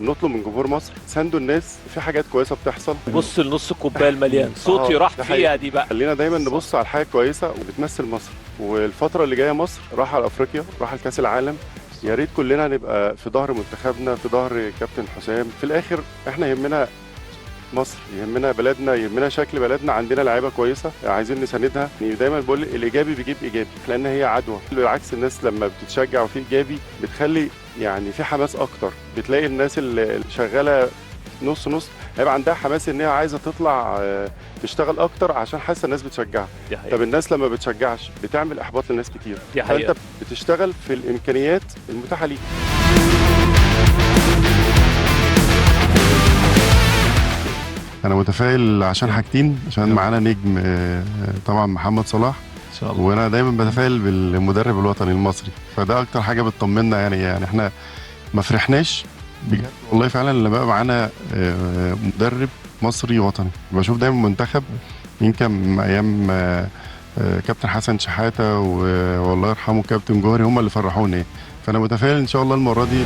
نطلب من جمهور مصر ساندوا الناس، في حاجات كويسه بتحصل. بص لنص الكوبايه المليان، صوتي راح فيها دي بقى. خلينا دايما نبص على الحاجه كويسه وبتمثل مصر، والفتره اللي جايه مصر راح على افريقيا، راح لكاس العالم. يا ريت كلنا نبقى في ظهر منتخبنا، في ظهر كابتن حسام. في الاخر احنا يهمنا مصر، يهمنا بلدنا، يهمنا شكل بلدنا، عندنا لعيبه كويسه عايزين نساندها. يعني دايما بقول الايجابي بيجيب ايجابي، لان هي عدوى. بالعكس الناس لما بتتشجع وفي ايجابي بتخلي يعني في حماس اكتر. بتلاقي الناس اللي شغاله نص نص هيبقى عندها حماس ان هي عايزه تطلع تشتغل اكتر عشان حاسه الناس بتشجعها. طب الناس لما بتشجعش بتعمل احباط لناس كتير، فانت بتشتغل في الامكانيات المتاحه ليك. انا متفائل عشان حاجتين، عشان معانا نجم طبعا محمد صلاح ان شاء الله، وانا دايما بتفائل بالمدرب الوطني المصري، فده اكتر حاجه بتطمنا. يعني احنا ما فرحناش بجد والله فعلا لما بقى معانا مدرب مصري وطني. بشوف دايما منتخب يمكن من ايام كابتن حسن شحاته والله يرحمه كابتن جوهري هم اللي فرحونا. فانا متفائل ان شاء الله المره دي